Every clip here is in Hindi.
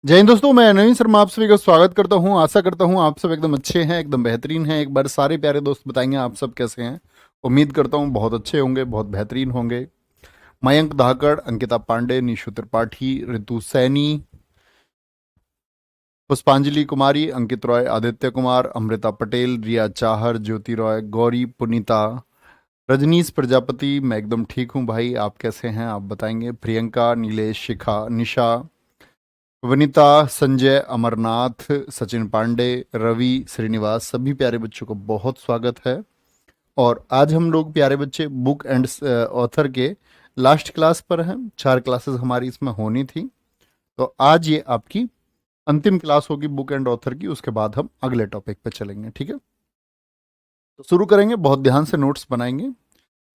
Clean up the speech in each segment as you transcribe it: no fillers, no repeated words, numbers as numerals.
जय हिंद दोस्तों, मैं नवीन शर्मा आप सभी का स्वागत करता हूं। आशा करता हूं आप सब एकदम अच्छे हैं, एकदम बेहतरीन हैं। एक बार सारे प्यारे दोस्त बताएंगे आप सब कैसे हैं। उम्मीद करता हूं बहुत अच्छे होंगे, बहुत बेहतरीन होंगे। मयंक धाकड़, अंकिता पांडे, निशु त्रिपाठी, ऋतु सैनी, पुष्पांजलि कुमारी, अंकित रॉय, आदित्य कुमार, अमृता पटेल, रिया चाहर, ज्योति रॉय, गौरी, पुनीता, रजनीश प्रजापति। मैं एकदम ठीक हूं भाई, आप कैसे हैं आप बताएंगे। प्रियंका, नीलेश, शिखा, निशा, वनिता, संजय, अमरनाथ, सचिन पांडे, रवि, श्रीनिवास, सभी प्यारे बच्चों को बहुत स्वागत है। और आज हम लोग प्यारे बच्चे बुक एंड ऑथर के लास्ट क्लास पर हैं। 4 क्लासेस हमारी इसमें होनी थी, तो आज ये आपकी अंतिम क्लास होगी बुक एंड ऑथर की। उसके बाद हम अगले टॉपिक पे चलेंगे, ठीक है। तो शुरू करेंगे, बहुत ध्यान से नोट्स बनाएंगे।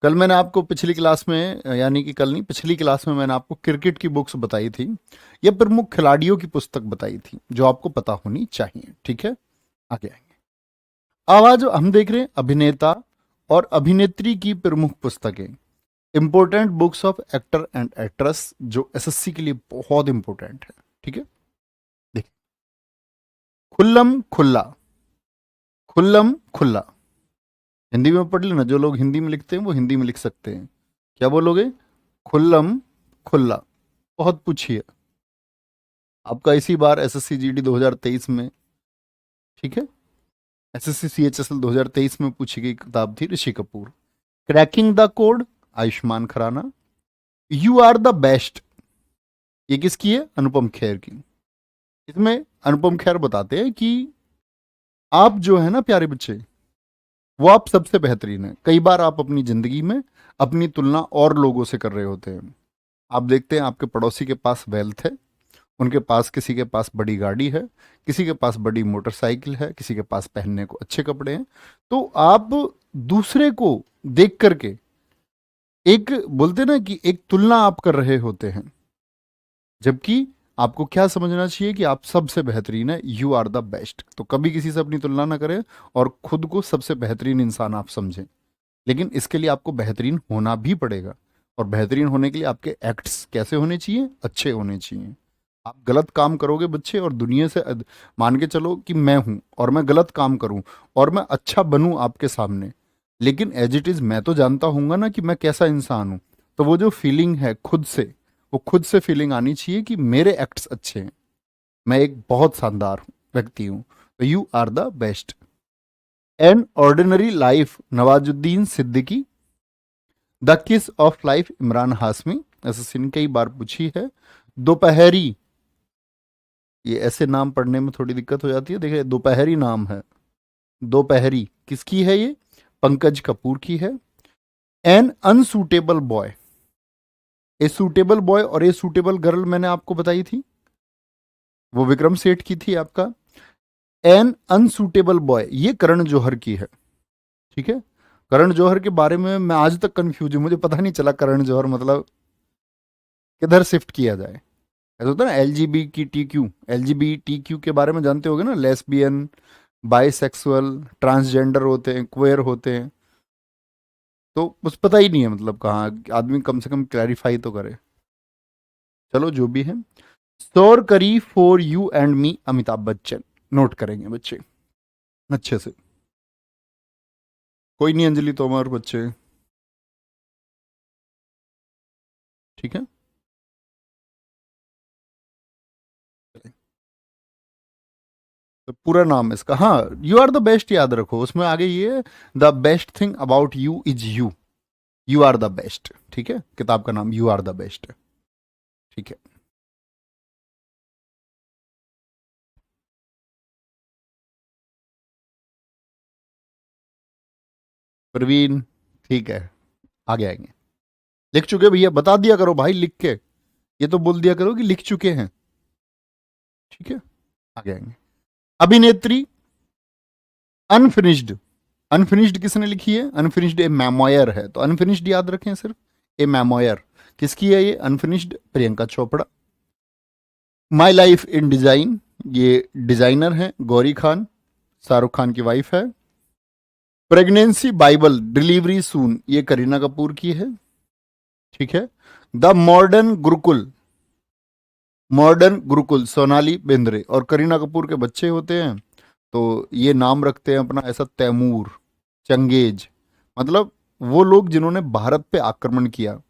कल मैंने आपको पिछली क्लास में, यानी कि कल नहीं, पिछली क्लास में मैंने आपको क्रिकेट की बुक्स बताई थी या प्रमुख खिलाड़ियों की पुस्तक बताई थी जो आपको पता होनी चाहिए, ठीक है। आगे आएंगे। अब आज हम देख रहे हैं अभिनेता और अभिनेत्री की प्रमुख पुस्तकें, important books of actor and actress, जो एसएससी के लिए बहुत इंपॉर्टेंट है, ठीक है। देखिए, खुल्लम खुल्ला, खुल्लम खुल्ला। हिंदी में पढ़ लेना, जो लोग हिंदी में लिखते हैं वो हिंदी में लिख सकते हैं। क्या बोलोगे? खुल्लम खुल्ला। बहुत पूछिए, आपका इसी बार एसएससी जीडी 2023 में, ठीक है, एसएससी सीएचएसएल 2023 में पूछी गई किताब थी Rishi Kapoor. Cracking the code, Ayushmann Khurrana. You are the best, ये किसकी है? अनुपम खेर की। इसमें अनुपम खेर बताते हैं कि आप जो है ना प्यारे बच्चे, वो आप सबसे बेहतरीन है। कई बार आप अपनी जिंदगी में अपनी तुलना और लोगों से कर रहे होते हैं। आप देखते हैं आपके पड़ोसी के पास वेल्थ है, उनके पास, किसी के पास बड़ी गाड़ी है, किसी के पास बड़ी मोटरसाइकिल है, किसी के पास पहनने को अच्छे कपड़े हैं। तो आप दूसरे को देख करके एक, बोलते ना कि एक तुलना आप कर रहे होते हैं, जबकि आपको क्या समझना चाहिए कि आप सबसे बेहतरीन है। You are the best. तो कभी किसी से अपनी तुलना ना करें और खुद को सबसे बेहतरीन इंसान आप समझें। लेकिन इसके लिए आपको बेहतरीन होना भी पड़ेगा, और बेहतरीन होने के लिए आपके एक्ट्स कैसे होने चाहिए? अच्छे होने चाहिए। आप गलत काम करोगे बच्चे और दुनिया से मान के चलो कि मैं हूं और मैं गलत काम करूं और मैं अच्छा बनूं आपके सामने, लेकिन एज इट इज मैं तो जानता हूंगा ना कि मैं कैसा इंसान हूं। तो वो जो फीलिंग है खुद से, वो खुद से फीलिंग आनी चाहिए कि मेरे एक्ट्स अच्छे हैं, मैं एक बहुत शानदार व्यक्ति हूं। तो you are the best. An ordinary life, Nawazuddin Siddiqui. The kiss of life, Emraan Hashmi. SSC ने कई बार पूछी है। दोपहरी, ये ऐसे नाम पढ़ने में थोड़ी दिक्कत हो जाती है। देखिए, दोपहरी नाम है। दोपहरी किसकी है? ये पंकज कपूर की है। N unsuitable boy, a suitable boy और ए सूटेबल गर्ल मैंने आपको बताई थी, वो विक्रम सेठ की थी आपका। एन अनसूटेबल बॉय, ये करण जौहर की है, ठीक है। करण जौहर के बारे में मैं आज तक कंफ्यूज हूं, मुझे पता नहीं चला करण जौहर मतलब किधर शिफ्ट किया जाए। ऐसा होता है ना, L G B T Q के बारे में जानते होगे ना, लेस्बियन, बाइसेक्सुअल, ट्रांसजेंडर होते हैं, क्वेयर होते हैं। तो बस पता ही नहीं है मतलब कहाँ, आदमी कम से कम क्लैरिफाई तो करे। चलो जो भी है। स्टोर करी for you and me, Amitabh Bachchan. Note करेंगे बच्चे अच्छे से। कोई नहीं, अंजलि तोमर बच्चे, ठीक है। तो पूरा नाम इसका, हाँ, यू आर द बेस्ट याद रखो, उसमें आगे ये the best thing about you is you. You are the best, ठीक है। किताब का नाम यू आर द बेस्ट है, ठीक है। प्रवीण, ठीक है। आगे आएंगे। लिख चुके भैया, बता दिया करो भाई लिख के, ये तो बोल दिया करो कि लिख चुके हैं, ठीक है। आगे आएंगे। अभिनेत्री, अनफिनिश्ड। अनफिनिश्ड किसने लिखी है? अनफिनिश्ड ए मेमोयर है, तो अनफिनिश्ड याद रखें सिर्फ। ए मेमोयर किसकी है? ये unfinished Priyanka Chopra. My life in design, ये डिजाइनर है गौरी खान, शाहरुख खान की वाइफ है। प्रेगनेंसी बाइबल, डिलीवरी सून, ये करीना कपूर की है, ठीक है। The modern Gurukul, modern gurukul Sonali Bendre, और करीना कपूर के बच्चे होते हैं तो ये नाम रखते हैं अपना ऐसा, तैमूर, चंगेज, मतलब वो लोग जिन्होंने भारत पे आक्रमण किया,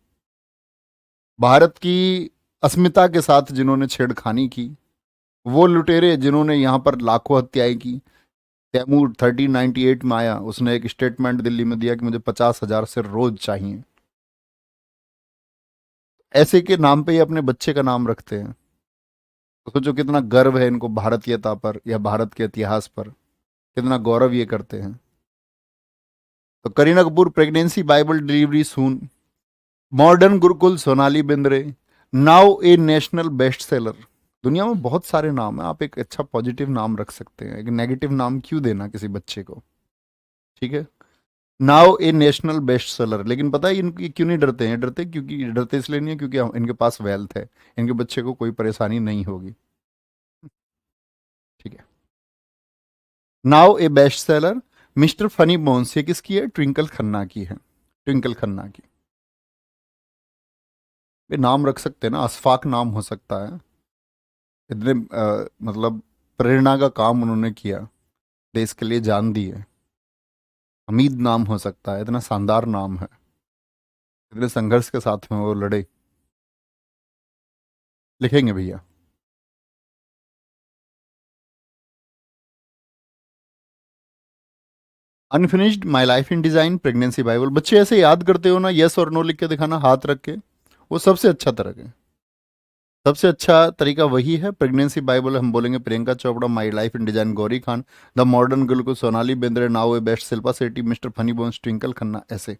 भारत की अस्मिता के साथ जिन्होंने छेड़खानी की, वो लुटेरे जिन्होंने यहाँ पर लाखों हत्याएं की। तैमूर 1398 में आया, उसने एक स्टेटमेंट दिल्ली में दिया कि मुझे 50,000 सिर रोज चाहिए। ऐसे के नाम पे ही अपने बच्चे का नाम रखते हैं। तो सोचो कितना गर्व है इनको भारतीयता पर या भारत के इतिहास पर, कितना गौरव ये करते हैं। तो Kareena Kapoor pregnancy bible delivery soon, modern gurukul Sonali Bendre, now a national best seller. दुनिया में बहुत सारे नाम हैं, आप एक अच्छा पॉजिटिव नाम रख सकते हैं, एक नेगेटिव नाम क्यों देना किसी बच्चे को, ठीक है। Now a national best seller, लेकिन पता है इनकी क्यों नहीं डरते हैं? डरते क्योंकि, डरते इसलिए नहीं है क्योंकि इनके पास वेल्थ है, इनके बच्चे को कोई परेशानी नहीं होगी, ठीक है। Now a best seller, mister funny bones, ये किसकी है? ट्विंकल खन्ना की है, ट्विंकल खन्ना की। ये नाम रख सकते हैं ना, अशफाक नाम हो सकता है। इतने मतलब प्रेरणा का काम उन्होंने किया, देश के लिए जान दी है। हमीद नाम हो सकता है, इतना शानदार नाम है, इतने संघर्ष के साथ में वो लड़े। लिखेंगे भैया। Unfinished, my life in design, pregnancy Bible. बच्चे ऐसे याद करते हो ना, यस और नो लिख के दिखाना हाथ रख के, वो सबसे अच्छा तरह है। सबसे अच्छा तरीका वही है। प्रेगनेंसी बाइबल हम बोलेंगे Priyanka Chopra, my life in design Gauri Khan, the modern girl को Sonali Bendre, now a best Shilpa Shetty, mister funny bones Twinkle Khanna, ऐसे।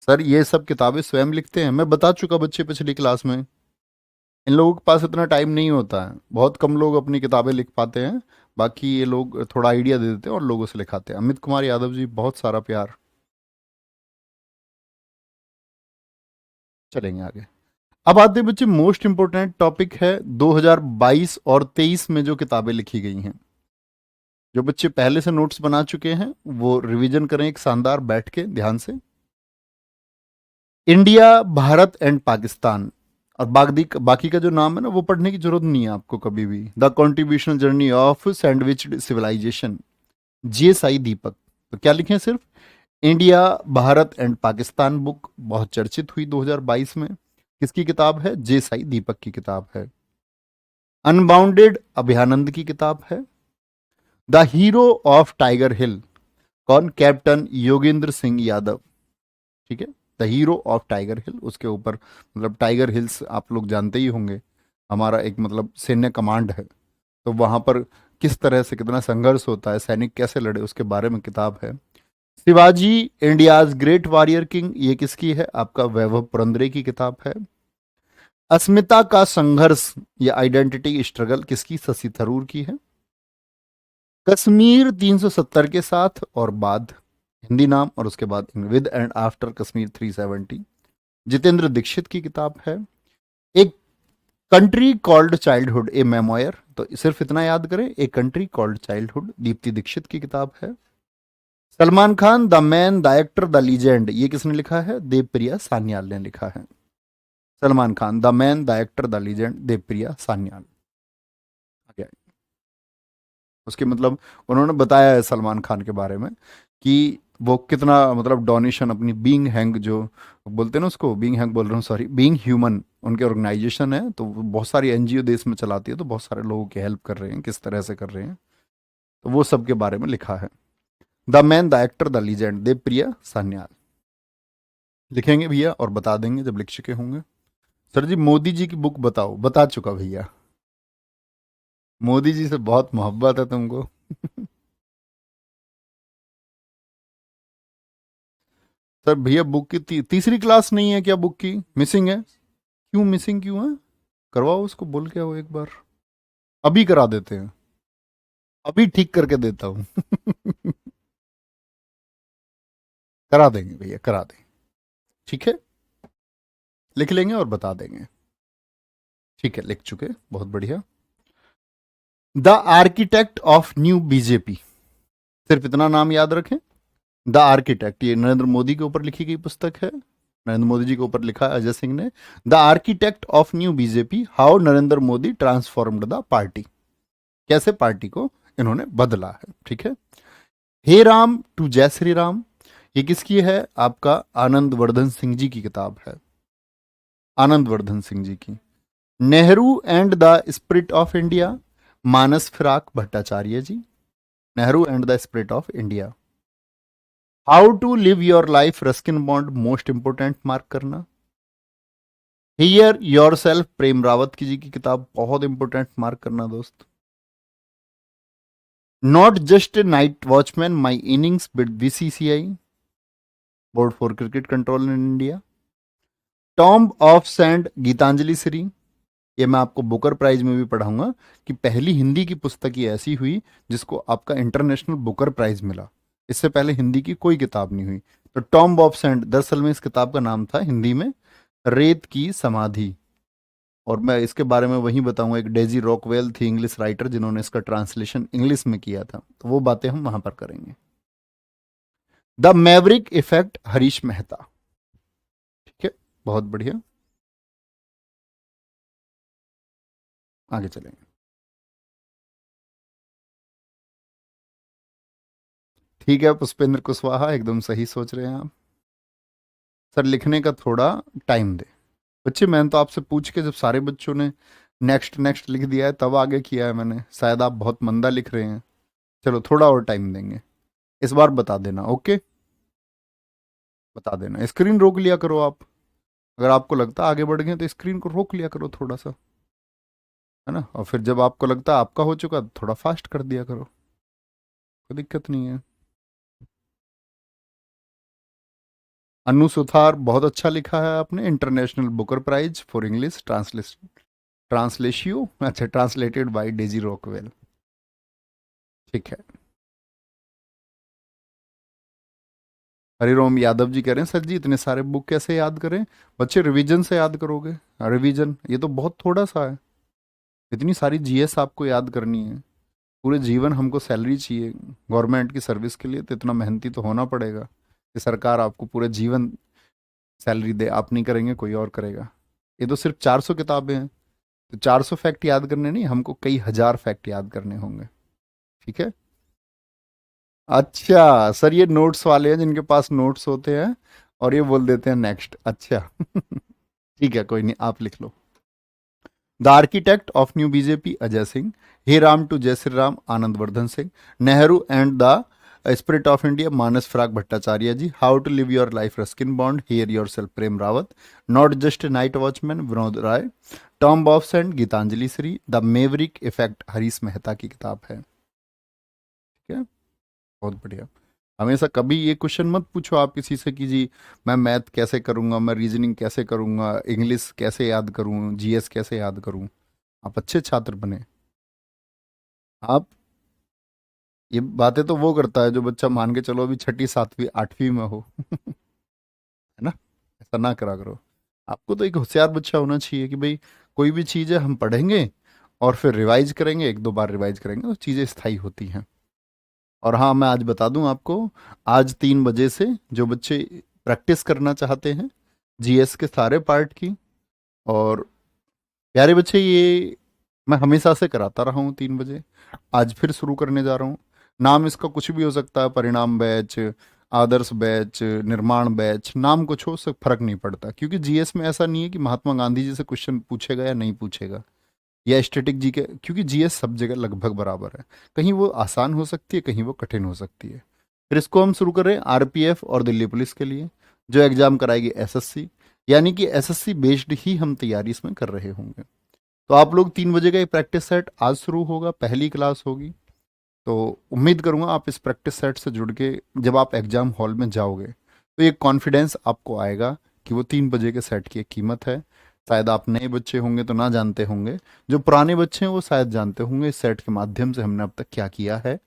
सर ये सब किताबें स्वयं लिखते हैं, मैं बता चुका बच्चे पिछली क्लास में। इन लोगों के पास इतना टाइम नहीं होता है, बहुत कम लोग अपनी किताबें लिख पाते हैं, बाकी ये लोग थोड़ा आइडिया दे देते हैं और लोगों से लिखाते हैं। अमित कुमार यादव जी, बहुत सारा प्यार। चलेंगे आगे। अब आते हैं बच्चे, मोस्ट इंपोर्टेंट टॉपिक है 2022 और 23 में जो किताबें लिखी गई हैं। जो बच्चे पहले से नोट्स बना चुके हैं वो रिवीजन करें एक शानदार बैठ के ध्यान से। इंडिया, भारत एंड पाकिस्तान, और बाकी का जो नाम है ना वो पढ़ने की जरूरत नहीं है आपको कभी भी। The contributional journey of sandwiched civilisation, J Sai Deepak. तो क्या लिखें? सिर्फ India, Bharat and Pakistan book बहुत चर्चित हुई 2022 में। किसकी किताब है? जे साई दीपक की किताब है। अनबाउंडेड अभयानंद की किताब है। द हीरो ऑफ टाइगर हिल, कौन? कैप्टन योगेंद्र सिंह यादव, ठीक है। द हीरो ऑफ टाइगर हिल, उसके ऊपर मतलब टाइगर हिल्स आप लोग जानते ही होंगे, हमारा एक मतलब सैन्य कमांड है, तो वहां पर किस तरह से कितना संघर्ष होता है, सैनिक कैसे लड़े, उसके बारे में किताब है। Shivaji, India's great warrior king, ये किसकी है? आपका वैभव पुरंदरे की किताब है। अस्मिता का संघर्ष या आइडेंटिटी स्ट्रगल, किसकी? शशि थरूर की है। कश्मीर 370 के साथ और बाद, हिंदी नाम, और उसके बाद with and after Kashmir 370, Jitendra Dixit की किताब है। एक country called childhood, a memoir, तो सिर्फ इतना याद करें, a country called childhood, Deepti Dixit की किताब है। Salman Khan, the man, the actor, the legend, ये किसने लिखा है? देवप्रिया सान्याल ने लिखा है। Salman Khan, the man, the actor, the legend, Devapriya Sanyal. आगे उसके मतलब उन्होंने बताया है सलमान खान के बारे में कि वो कितना मतलब डोनेशन अपनी बीइंग हैंग, जो बोलते हैं ना उसको, बीइंग हैंग बोल रहा हूँ सॉरी, बीइंग ह्यूमन, उनकी ऑर्गेनाइजेशन है, तो वो बहुत सारी एनजीओ देश में चलाती है, तो बहुत सारे लोगों की हेल्प कर रहे हैं, किस तरह से कर रहे हैं, तो वो सब के बारे में लिखा है। The man, the actor, the legend, Devapriya Sanyal. लिखेंगे भैया और बता देंगे जब लिख चुके होंगे। सर जी मोदी जी की बुक बताओ, बता चुका भैया, मोदी जी से बहुत मोहब्बत है तुमको। सर भैया बुक की तीसरी क्लास नहीं है क्या? बुक की मिसिंग है? क्यों मिसिंग क्यों है? करवाओ उसको, बोल के आओ एक बार, अभी करा देते हैं, अभी ठीक करके देता हूँ। करा देंगे भैया, करा देंगे, ठीक है, लिख लेंगे और बता देंगे। ठीक है, लिख चुके, बहुत बढ़िया। The architect of new BJP, सिर्फ इतना नाम याद रखें, द आर्किटेक्ट, ये नरेंद्र मोदी के ऊपर लिखी गई पुस्तक है। नरेंद्र मोदी जी के ऊपर लिखा है अजय सिंह ने। The architect of new BJP, how Narendra Modi transformed the party, कैसे पार्टी को इन्होंने बदला है। ठीक है। हे राम टू जय श्री राम, ये किसकी है? आपका आनंद वर्धन सिंह जी की किताब है, आनंद वर्धन सिंह जी की। Nehru and the spirit of India, Manas Firaq Bhattacharya ji. Nehru and the spirit of India. How to live your life, Ruskin Bond, most important mark करना। Hear your self, Prem Rawat की जी की किताब, बहुत इंपोर्टेंट मार्क करना दोस्त। Not just a night watchman, my innings with BCCI, board for cricket control in India. Tomb of sand, Geetanjali Shree, ये मैं आपको बुकर प्राइज में भी पढ़ाऊंगा कि पहली हिंदी की पुस्तक ये ऐसी हुई जिसको आपका इंटरनेशनल बुकर प्राइज मिला। इससे पहले हिंदी की कोई किताब नहीं हुई। तो टॉम्ब ऑफ सैंड, दरअसल में इस किताब का नाम था हिंदी में रेत की समाधि। और मैं इसके बारे में वहीं बताऊंगा, एक डेजी रॉकवेल थी इंग्लिश राइटर जिन्होंने इसका ट्रांसलेशन इंग्लिश में किया था, तो वो बातें हम वहां पर करेंगे। The Maverick effect, Harish Mehta. ठीक है, बहुत बढ़िया, आगे चलेंगे। ठीक है, पुष्पेंद्र कुशवाहा, एकदम सही सोच रहे हैं आप। सर लिखने का थोड़ा टाइम दे। बच्चे मैंने तो आपसे पूछ के, जब सारे बच्चों ने नेक्स्ट नेक्स्ट लिख दिया है तब आगे किया है मैंने, शायद आप बहुत मंदा लिख रहे हैं। चलो थोड़ा और टाइम देंगे, इस बार बता देना। ओके, बता देना। स्क्रीन रोक लिया करो आप, अगर आपको लगता है आगे बढ़ गए तो स्क्रीन को रोक लिया करो थोड़ा सा, है ना। और फिर जब आपको लगता है आपका हो चुका तो थोड़ा फास्ट कर दिया करो, कोई दिक्कत नहीं है। अनु सुथार, बहुत अच्छा लिखा है आपने। International Booker prize for English translation, ट्रांसलेशियो, अच्छा, ट्रांसलेटेड बाय डेजी रॉकवेल। ठीक है। हरिरोम यादव जी कह रहे हैं सर जी इतने सारे बुक कैसे याद करें? बच्चे रिवीजन से याद करोगे। रिवीजन ये तो बहुत थोड़ा सा है, इतनी सारी जीएस आपको याद करनी है। पूरे जीवन हमको सैलरी चाहिए गवर्नमेंट की सर्विस के लिए, तो इतना मेहनती तो होना पड़ेगा कि सरकार आपको पूरे जीवन सैलरी दे। आप नहीं करेंगे कोई और करेगा। ये तो सिर्फ 400 किताबें हैं, तो 400 फैक्ट याद करने नहीं, हमको कई हजार फैक्ट याद करने होंगे। ठीक है। अच्छा सर, ये नोट्स वाले हैं जिनके पास नोट्स होते हैं और ये बोल देते हैं नेक्स्ट। अच्छा ठीक है, कोई नहीं, आप लिख लो। The architect of new BJP, Ajay Singh. हे राम टू जय Shri Ram, Anand Vardhan Singh. Nehru and the spirit of India, Manas Firaq Bhattacharya ji. How to live your life, Ruskin Bond, hear your self, Prem Rawat. Not just a night watchman, Vinod Rai. Tomb of sand, Geetanjali Shree. The maverick effect, Harish Mehta की किताब है। ठीक है, बहुत बढ़िया। हमेशा कभी ये क्वेश्चन मत पूछो आप किसी से कि जी मैं मैथ कैसे करूंगा, मैं रीजनिंग कैसे करूंगा, इंग्लिश कैसे याद करूं, जीएस कैसे याद करूं। आप अच्छे छात्र बने। आप, ये बातें तो वो करता है जो बच्चा मान के चलो अभी छठी सातवीं आठवीं में हो है ना। ऐसा ना करा करो। आपको तो एक होशियार बच्चा होना चाहिए कि भाई कोई भी चीज़ है हम पढ़ेंगे और फिर रिवाइज करेंगे, एक दो बार रिवाइज करेंगे तो चीज़ें स्थायी होती हैं। और हाँ, मैं आज बता दूं आपको, आज 3 बजे से जो बच्चे प्रैक्टिस करना चाहते हैं जीएस के सारे पार्ट की, और प्यारे बच्चे, ये मैं हमेशा से कराता रहा हूँ 3 बजे, आज फिर शुरू करने जा रहा हूँ। नाम इसका कुछ भी हो सकता है, परिणाम बैच, आदर्श बैच, निर्माण बैच, नाम कुछ हो, उससे फर्क नहीं पड़ता, क्योंकि जीएस में ऐसा नहीं है कि महात्मा गांधी जी से क्वेश्चन पूछेगा या नहीं पूछेगा, या स्टैटिक जी के, क्योंकि जीएस सब जगह लगभग बराबर है। कहीं वो आसान हो सकती है, कहीं वो कठिन हो सकती है। फिर इसको हम शुरू करें आरपीएफ और दिल्ली पुलिस के लिए, जो एग्जाम कराएगी एसएससी, यानी कि एसएससी बेस्ड ही हम तैयारी इसमें कर रहे होंगे। तो आप लोग 3 बजे का ये प्रैक्टिस सेट आज शुरू होगा, पहली क्लास होगी। तो उम्मीद करूंगा आप इस प्रैक्टिस सेट से जुड़ के जब आप एग्जाम हॉल में जाओगे तो ये कॉन्फिडेंस आपको आएगा कि वो 3 बजे के सेट की एक कीमत है। शायद आप नए बच्चे होंगे तो ना जानते होंगे, जो पुराने बच्चे हैं वो शायद जानते होंगे इस सेट के माध्यम से हमने अब तक क्या किया है।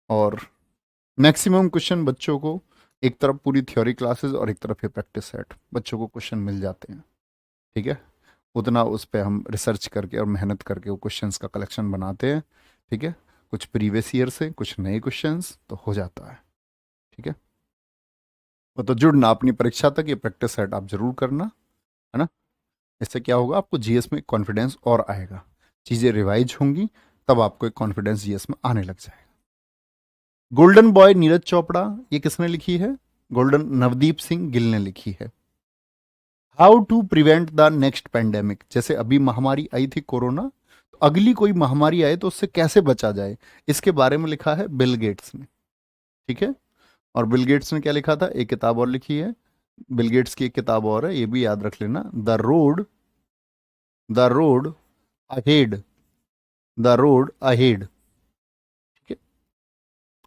और मैक्सिमम क्वेश्चन बच्चों को, एक तरफ पूरी थ्योरी क्लासेस और एक तरफ ये प्रैक्टिस सेट, बच्चों को क्वेश्चन मिल जाते हैं। ठीक है, उतना उस पर हम रिसर्च करके और मेहनत करके वो क्वेश्चंस का कलेक्शन बनाते हैं। ठीक है, कुछ प्रीवियस ईयर से कुछ नए क्वेश्चंस तो हो जाता है। ठीक है। तो जुड़ना अपनी परीक्षा तक, ये प्रैक्टिस सेट आप जरूर करना, है ना। इससे क्या होगा, आपको जीएस में कॉन्फिडेंस और आएगा, चीज़ें रिवाइज होंगी, तब आपको एक कॉन्फिडेंस जीएस में आने लग जाएगा। गोल्डन बॉय नीरज चोपड़ा, ये किसने लिखी है? गोल्डन, नवदीप सिंह गिल ने लिखी है। How to prevent the next pandemic, जैसे अभी महामारी आई थी कोरोना, तो अगली कोई महामारी आए तो उससे कैसे बचा जाए, इसके बारे में लिखा है बिल गेट्स ने। ठीक है। और बिल गेट्स ने क्या लिखा था, एक किताब और लिखी है, बिल गेट्स की एक किताब और है, ये भी याद रख लेना, the road ahead, the road ahead. ठीक है,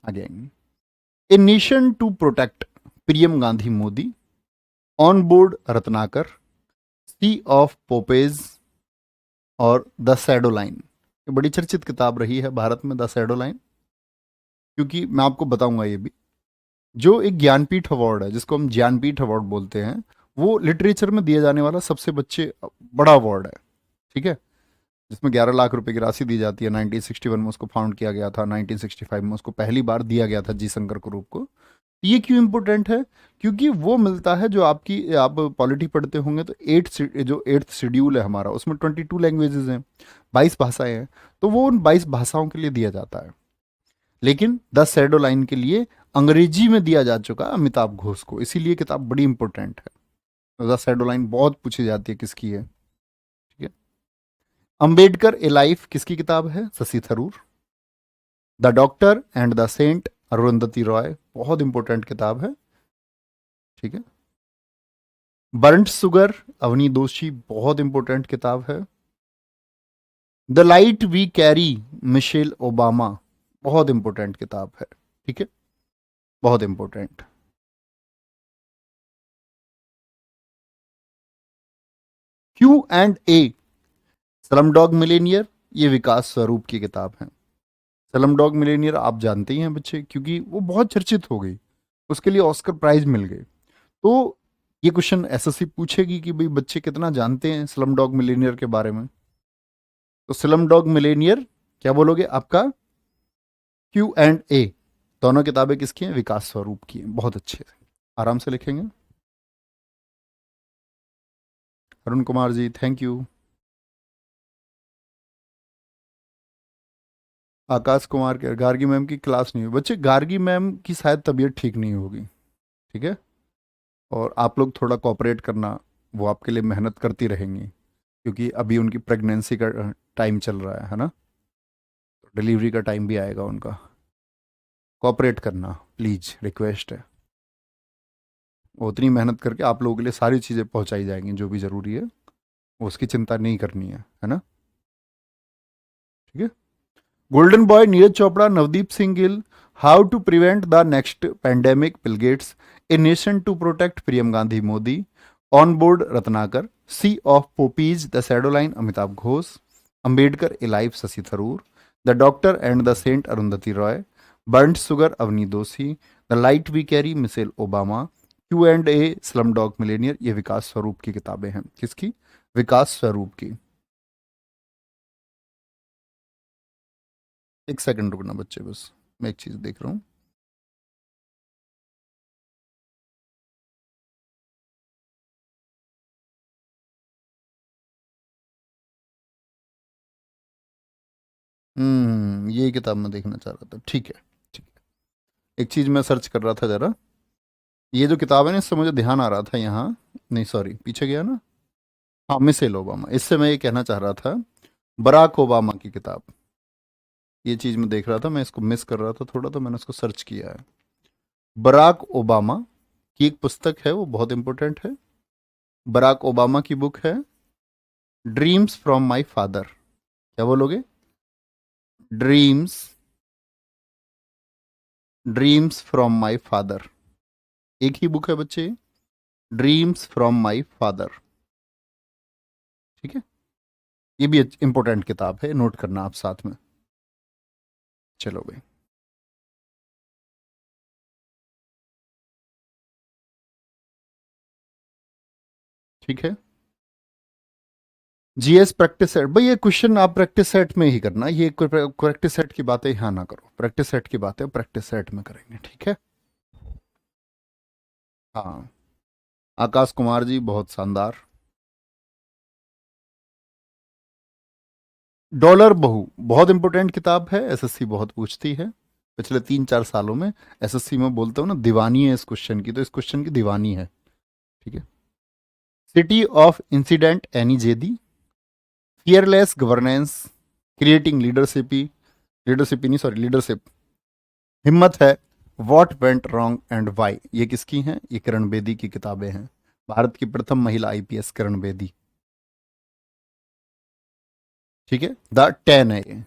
आ जाएंगे। A nation to protect, Priyam Gandhi Mody. On board Ratnakar, sea of poppies, और द सैडो लाइन। ये बड़ी चर्चित किताब रही है भारत में, द सैडो लाइन, क्योंकि मैं आपको बताऊंगा ये भी, जो एक ज्ञानपीठ अवार्ड है, जिसको हम ज्ञानपीठ अवार्ड बोलते हैं, वो लिटरेचर में दिया जाने वाला सबसे बच्चे बड़ा अवार्ड है। ठीक है, जिसमें 11 लाख रुपए की राशि दी जाती है। 1961 में उसको फाउंड किया गया था, 1965 में उसको पहली बार दिया गया था जी शंकर कुरूप को। ये क्यों इंपॉर्टेंट है? क्योंकि वो मिलता है, जो आपकी, आप पॉलिटी पढ़ते होंगे तो जो एट्थ शेड्यूल है हमारा, उसमें 22 लैंग्वेजेस हैं, 22 भाषाएं हैं, तो वो उन 22 भाषाओं के लिए दिया जाता है। लेकिन द शैडो लाइन के लिए अंग्रेजी में दिया जा चुका है अमिताभ घोष को, इसीलिए किताब बड़ी इंपॉर्टेंट है। द शैडो लाइन बहुत पूछी जाती है किसकी है। ठीक है। अंबेडकर ए लाइफ किसकी किताब है? Shashi Tharoor. The doctor and the saint, Arundhati Roy, बहुत इंपॉर्टेंट किताब है। ठीक है। बर्न्ट शुगर, अवनी दोषी, बहुत इंपॉर्टेंट किताब है। The light we carry, Michelle Obama, बहुत इंपॉर्टेंट किताब है। ठीक है, बहुत important. Q and A, slumdog millionaire, ये विकास स्वरूप की किताब है। स्लम डॉग मिलेनियर आप जानते ही हैं बच्चे, क्योंकि वो बहुत चर्चित हो गई, उसके लिए ऑस्कर प्राइज मिल गए। तो ये क्वेश्चन एसएससी पूछेगी कि भाई बच्चे कितना जानते हैं स्लम डॉग मिलेनियर के बारे में। तो स्लम डॉग मिलेनियर क्या बोलोगे आपका? क्यू एंड ए, दोनों किताबें किसकी हैं? विकास स्वरूप की हैं। बहुत अच्छे से आराम से लिखेंगे। Arun Kumar ji, thank you. आकाश कुमार के, गार्गी मैम की क्लास नहीं हुई बच्चे, गार्गी मैम की शायद तबीयत ठीक नहीं होगी। ठीक है, और आप लोग थोड़ा कोऑपरेट करना, वो आपके लिए मेहनत करती रहेंगी, क्योंकि अभी उनकी प्रेगनेंसी का टाइम चल रहा है ना, तो डिलीवरी का टाइम भी आएगा उनका। कोऑपरेट करना प्लीज, रिक्वेस्ट है। वो उतनी मेहनत करके आप लोगों के लिए सारी चीज़ें पहुंचाई जाएंगी जो भी ज़रूरी है, उसकी चिंता नहीं करनी है ना। ठीक है। Golden boy Neeraj Chopra, Navdeep Singh Gill. How to prevent the next pandemic, Bill Gates. A nation to protect, Priyam Gandhi Mody. On board Ratnakar, sea of poppies, the shadow line, Amitav Ghosh. Ambedkar a life, Shashi Tharoor. The doctor and the saint, Arundhati Roy. Burnt sugar, Avni Doshi. The light we carry, Michelle Obama. Q and A, slumdog millionaire, ये विकास स्वरूप की किताबें हैं। किसकी? विकास स्वरूप की। एक सेकंड रुकना बच्चे, बस मैं एक चीज देख रहा हूँ। ये किताब मैं देखना चाह रहा था। ठीक है, ठीक है। एक चीज मैं सर्च कर रहा था जरा, ये जो किताब है ना, इससे मुझे ध्यान आ रहा था यहाँ, नहीं सॉरी पीछे गया ना। हाँ, मिशेल ओबामा, इससे मैं ये कहना चाह रहा था, बराक ओबामा की किताब, ये चीज मैं देख रहा था, मैं इसको मिस कर रहा था थोड़ा, तो मैंने उसको सर्च किया है। बराक ओबामा की एक पुस्तक है, वो बहुत इंपॉर्टेंट है। बराक ओबामा की बुक है ड्रीम्स फ्रॉम माई फादर। क्या बोलोगे? Dreams, dreams from my father, एक ही बुक है बच्चे, ड्रीम्स फ्रॉम माई फादर। ठीक है, ये भी इंपॉर्टेंट किताब है, नोट करना आप साथ में। चलो भाई। ठीक है। जीएस प्रैक्टिस सेट, भाई ये क्वेश्चन आप प्रैक्टिस सेट में ही करना, ये प्रैक्टिस सेट की बातें यहाँ ना करो, प्रैक्टिस सेट की बातें प्रैक्टिस सेट में करेंगे। ठीक है। हाँ, आकाश कुमार जी बहुत शानदार। डॉलर बहू बहुत इंपॉर्टेंट किताब है, एसएससी बहुत पूछती है पिछले 3-4 सालों में। एसएससी में बोलते हो ना दीवानी है इस क्वेश्चन की, तो इस क्वेश्चन की दीवानी है। ठीक है। City of incident Annie Zaidi, fearless governance, creating leadership, leadership नहीं सॉरी लीडरशिप, हिम्मत है, what went wrong and why. ये किसकी हैं? ये किरण बेदी की किताबें हैं। भारत की प्रथम महिला आईपीएस किरण बेदी। ठीक है। द 10 है ये,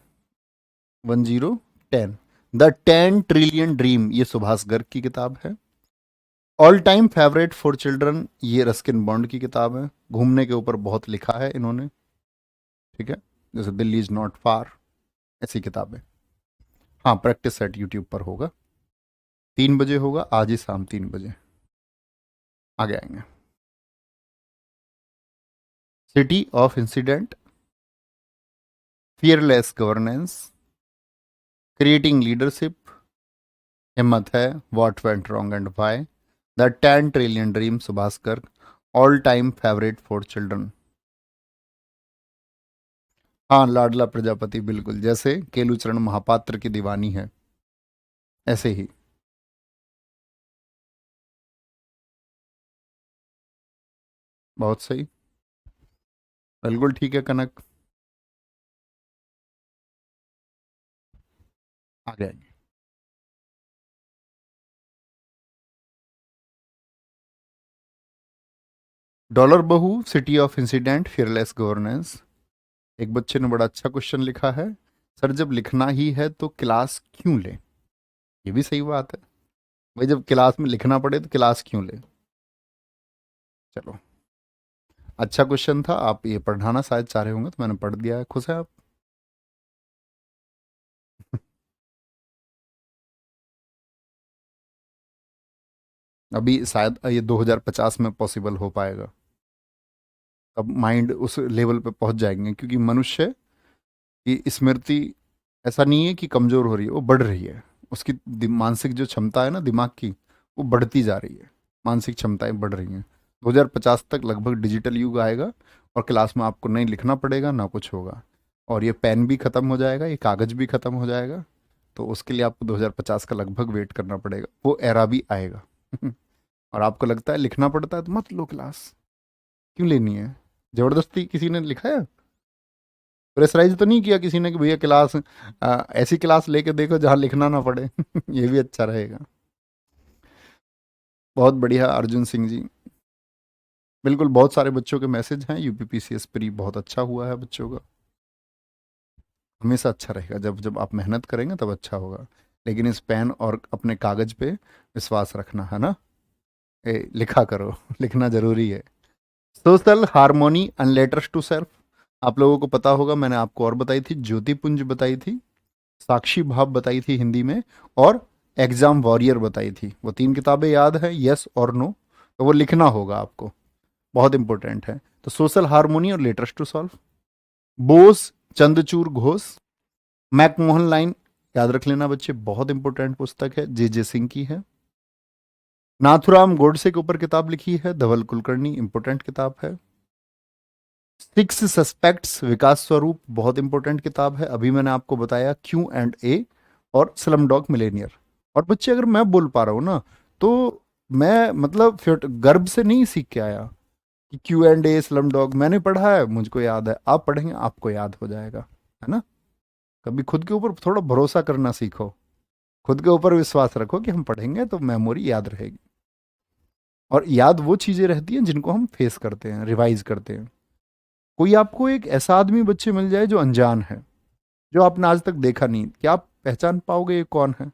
10 द 10 ट्रिलियन ड्रीम, ये सुभाष गर्ग की किताब है। All time favourite for children, ये रस्किन बॉन्ड की किताब है। घूमने के ऊपर बहुत लिखा है इन्होंने। ठीक है। जैसे दिल्ली इज नॉट फार, ऐसी किताबें। हाँ, प्रैक्टिस सेट यूट्यूब पर होगा, 3 बजे होगा, आज ही शाम 3 बजे आगे आएंगे। City of incident, fearless governance, creating leadership, हिम्मत है, what went wrong and why, the 10 trillion dream Subhash Garg, all time favourite for children. हाँ, लाडला प्रजापति, बिल्कुल जैसे केलुचरण महापात्र की दीवानी है, ऐसे ही। बहुत सही, बिल्कुल ठीक है कनक। आगे आएंगे। डॉलर बहू, city of incident, fearless governance. एक बच्चे ने बड़ा अच्छा क्वेश्चन लिखा है, सर जब लिखना ही है तो क्लास क्यों ले? ये भी सही बात है भाई, जब क्लास में लिखना पड़े तो क्लास क्यों ले। चलो, अच्छा क्वेश्चन था। आप ये पढ़ाना शायद चाह रहे होंगे, तो मैंने पढ़ दिया है। खुश है आप? अभी शायद ये 2050 में पॉसिबल हो पाएगा, तब माइंड उस लेवल पे पहुंच जाएंगे, क्योंकि मनुष्य की स्मृति ऐसा नहीं है कि कमजोर हो रही है, वो बढ़ रही है। उसकी मानसिक जो क्षमता है ना दिमाग की, वो बढ़ती जा रही है। मानसिक क्षमताएं बढ़ रही हैं। 2050 तक लगभग डिजिटल युग आएगा, और क्लास में आपको नहीं लिखना पड़ेगा ना कुछ होगा। और ये पेन भी खत्म हो जाएगा, ये कागज भी खत्म हो जाएगा। तो उसके लिए आपको 2050 का लगभग वेट करना पड़ेगा, वो एरा भी आएगा। और आपको लगता है लिखना पड़ता है तो मत लो क्लास, क्यों लेनी है? जबरदस्ती किसी ने लिखा है? प्रेशराइज तो नहीं किया किसी ने कि भैया क्लास, ऐसी क्लास लेके देखो जहाँ लिखना ना पड़े। ये भी अच्छा रहेगा। बहुत बढ़िया अर्जुन सिंह जी। बिल्कुल, बहुत सारे बच्चों के मैसेज हैं, यूपीपीसीएस प्री बहुत अच्छा हुआ है बच्चों का। हमेशा अच्छा रहेगा, जब जब आप मेहनत करेंगे तब अच्छा होगा। लेकिन इस पेन और अपने कागज पे विश्वास रखना है ना। लिखा करो। लिखना जरूरी है। Social harmony and letters to self, आप लोगों को पता होगा, मैंने आपको और बताई थी, ज्योतिपुंज बताई थी, साक्षी भाव बताई थी हिंदी में, और एग्जाम वॉरियर बताई थी। वो 3 किताबें याद है, यस और नो, तो वो लिखना होगा आपको, बहुत इंपॉर्टेंट है। तो सोशल हारमोनी और letters to solve, Bose Chandrachur Ghosh, McMahon line, याद रख लेना बच्चे, बहुत इंपॉर्टेंट पुस्तक है, जे सिंह की है। नाथुराम गोडसे के ऊपर किताब लिखी है धवल कुलकर्णी, इंपॉर्टेंट किताब है। 6 सस्पेक्ट्स, विकास स्वरूप, बहुत इंपॉर्टेंट किताब है, अभी मैंने आपको बताया Q&A, और स्लम डॉग मिलेनियर। और बच्चे, अगर मैं बोल पा रहा हूँ ना, तो मैं मतलब फिर गर्व से नहीं सीख के आया कि Q&A स्लम डॉग मैंने पढ़ा है, मुझको याद है। आप पढ़ेंगे आपको याद हो जाएगा, है ना। कभी खुद के ऊपर थोड़ा भरोसा करना सीखो, खुद के ऊपर विश्वास रखो कि हम पढ़ेंगे तो मेमोरी याद रहेगी। और याद वो चीजें रहती हैं जिनको हम फेस करते हैं, रिवाइज करते हैं। कोई आपको एक ऐसा आदमी बच्चे मिल जाए जो अनजान है, जो आपने आज तक देखा नहीं, क्या आप पहचान पाओगे ये कौन है?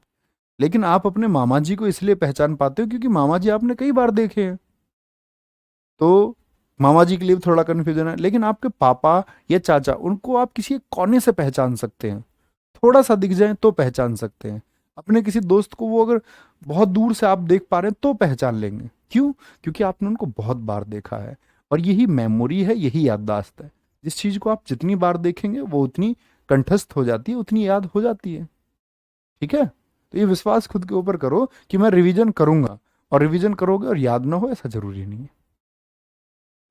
लेकिन आप अपने मामा जी को इसलिए पहचान पाते हो क्योंकि मामा जी आपने कई बार देखे हैं। तो मामा जी के लिए भी थोड़ा कन्फ्यूजन है, लेकिन आपके पापा या चाचा, उनको आप किसी एक कोने से पहचान सकते हैं। थोड़ा सा दिख जाए तो पहचान सकते हैं। अपने किसी दोस्त को वो अगर बहुत दूर से आप देख पा रहे हैं तो पहचान लेंगे। क्यों? क्योंकि आपने उनको बहुत बार देखा है। और यही मेमोरी है, यही याददाश्त है। जिस चीज को आप जितनी बार देखेंगे वो उतनी कंठस्थ हो जाती है, उतनी याद हो जाती है। ठीक है। तो ये विश्वास खुद के ऊपर करो कि मैं रिवीजन करूंगा, और रिवीजन करोगे और याद ना हो ऐसा जरूरी नहीं है।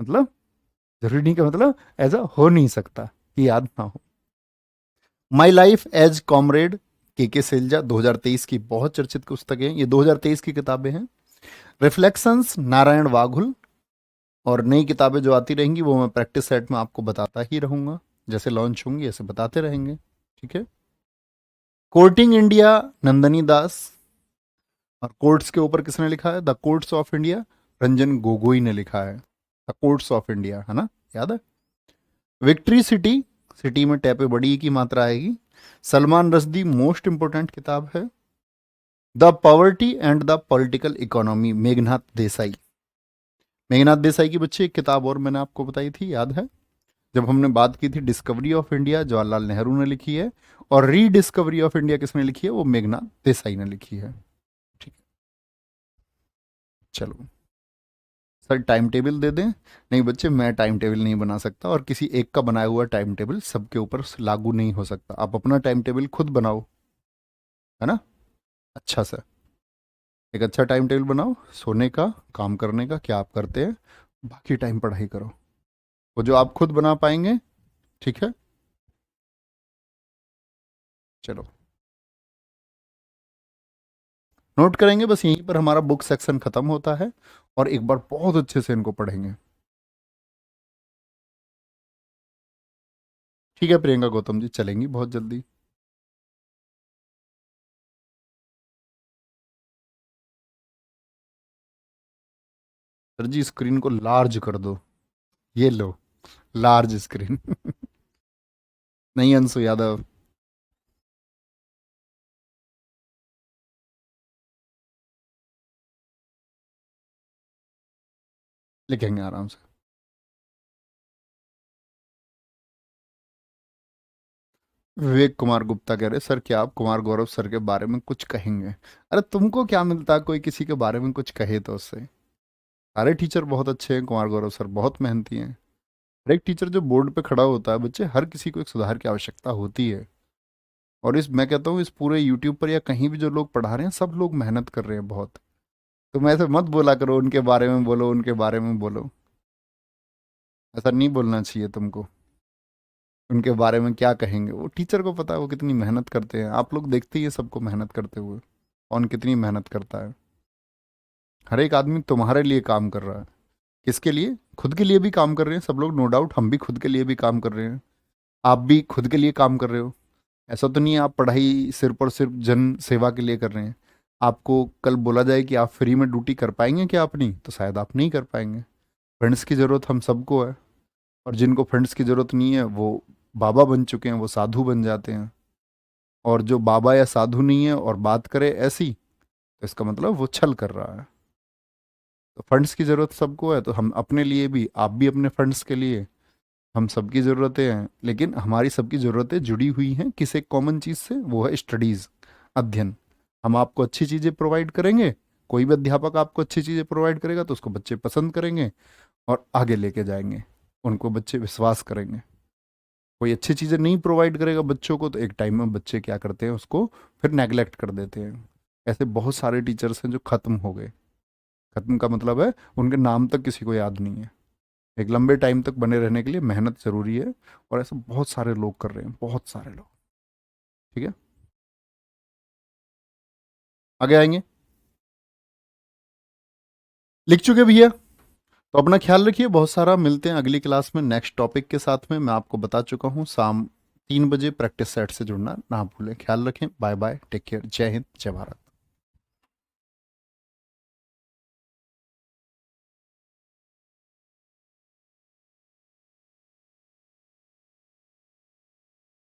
मतलब जरूरी नहीं का मतलब ऐसा हो नहीं सकता कि याद ना हो। माई लाइफ एज कॉमरेड, के सैलजा, 2023 की बहुत चर्चित पुस्तकें, ये 2023 की किताबें हैं। रिफ्लेक्शंस, नारायण वाघुल। और नई किताबें जो आती रहेंगी वो मैं प्रैक्टिस सेट में आपको बताता ही रहूंगा, जैसे लॉन्च होंगी ऐसे बताते रहेंगे। ठीक है। कोर्टिंग इंडिया, नंदनी दास। और कोर्ट्स के ऊपर किसने लिखा है? The courts of India, Ranjan Gogoi ने लिखा है। द कोर्ट्स ऑफ इंडिया, है ना, याद है। विक्ट्री सिटी, सिटी में टैपे बड़ी की मात्रा आएगी। सलमान रश्दी, मोस्ट इंपोर्टेंट किताब है। The poverty and the political economy, Meghnath Desai. Meghnath Desai की बच्चे एक किताब और मैंने आपको बताई थी, याद है, जब हमने बात की थी discovery of India, Jawaharlal Nehru ने लिखी है। और रीडिस्कवरी ऑफ इंडिया किसने लिखी है? वो मेघनाथ देसाई ने लिखी है। ठीक है, चलो सर टाइम टेबल दे दें। नहीं बच्चे, मैं टाइम टेबल नहीं बना सकता, और किसी एक का बनाया हुआ टाइम टेबल सबके ऊपर लागू नहीं हो सकता। आप अपना टाइम टेबल खुद बनाओ, है ना। अच्छा सर, एक अच्छा टाइम टेबल बनाओ, सोने का, काम करने का, क्या आप करते हैं, बाकी टाइम पढ़ाई करो, वो जो आप खुद बना पाएंगे। ठीक है, चलो नोट करेंगे, बस यहीं पर हमारा बुक सेक्शन खत्म होता है, और एक बार बहुत अच्छे से इनको पढ़ेंगे। ठीक है प्रियंका गौतम जी, चलेंगी बहुत जल्दी। सर जी स्क्रीन को लार्ज कर दो, ये लो, लार्ज स्क्रीन। नहीं अंशु यादव। लिखेंगे आराम से। विवेक कुमार गुप्ता कह रहे, सर क्या आप कुमार गौरव सर के बारे में कुछ कहेंगे? अरे तुमको क्या मिलता है कोई किसी के बारे में कुछ कहे तो उससे? सारे टीचर बहुत अच्छे हैं, कुमार गौरव सर बहुत मेहनती हैं। हर एक टीचर जो बोर्ड पे खड़ा होता है बच्चे, हर किसी को एक सुधार की आवश्यकता होती है। और इस मैं कहता हूँ इस पूरे यूट्यूब पर या कहीं भी जो लोग पढ़ा रहे हैं सब लोग मेहनत कर रहे हैं बहुत। तुम ऐसे मत बोला करो उनके बारे में बोलो, उनके बारे में बोलो, ऐसा नहीं बोलना चाहिए तुमको। उनके बारे में क्या कहेंगे, वो टीचर को पता है वो कितनी मेहनत करते हैं। आप लोग देखते ही है सबको मेहनत करते हुए, कौन कितनी मेहनत करता है। हर एक आदमी तुम्हारे लिए काम कर रहा है। किसके लिए? खुद के लिए भी काम कर रहे हैं सब लोग, नो डाउट, हम भी खुद के लिए भी काम कर रहे हैं। आप भी खुद के लिए काम कर रहे हो। ऐसा तो नहीं है आप पढ़ाई सिर्फ और सिर्फ जन सेवा के लिए कर रहे हैं। आपको कल बोला जाए कि आप फ्री में ड्यूटी कर पाएंगे क्या अपनी, तो शायद आप नहीं कर पाएंगे। फंड्स की ज़रूरत हम सबको है। और जिनको फंड्स की ज़रूरत नहीं है वो बाबा बन चुके हैं, वो साधु बन जाते हैं। और जो बाबा या साधु नहीं है और बात करे ऐसी, तो इसका मतलब वो छल कर रहा है। तो फंड्स की ज़रूरत सबको है, तो हम अपने लिए भी, आप भी अपने फंड्स के लिए, हम सबकी ज़रूरतें हैं। लेकिन हमारी सबकी ज़रूरतें जुड़ी हुई हैं किस एक कॉमन चीज़ से, वो है स्टडीज़, अध्ययन। हम आपको अच्छी चीज़ें प्रोवाइड करेंगे, कोई भी अध्यापक आपको अच्छी चीज़ें प्रोवाइड करेगा तो उसको बच्चे पसंद करेंगे और आगे लेके जाएंगे, उनको बच्चे विश्वास करेंगे। कोई अच्छी चीज़ें नहीं प्रोवाइड करेगा बच्चों को, तो एक टाइम में बच्चे क्या करते हैं, उसको फिर नेगलेक्ट कर देते हैं। ऐसे बहुत सारे टीचर्स हैं जो ख़त्म हो गए। ख़त्म का मतलब है उनके नाम तक किसी को याद नहीं है। एक लंबे टाइम तक बने रहने के लिए मेहनत ज़रूरी है, और ऐसे बहुत सारे लोग कर रहे हैं, बहुत सारे लोग। ठीक है, आगे आएंगे। लिख चुके भैया, तो अपना ख्याल रखिए बहुत सारा। मिलते हैं अगली क्लास में नेक्स्ट टॉपिक के साथ में। मैं आपको बता चुका हूँ शाम 3 बजे प्रैक्टिस सेट से जुड़ना ना भूलें। ख्याल रखें, बाय बाय, टेक केयर, जय हिंद, जय भारत।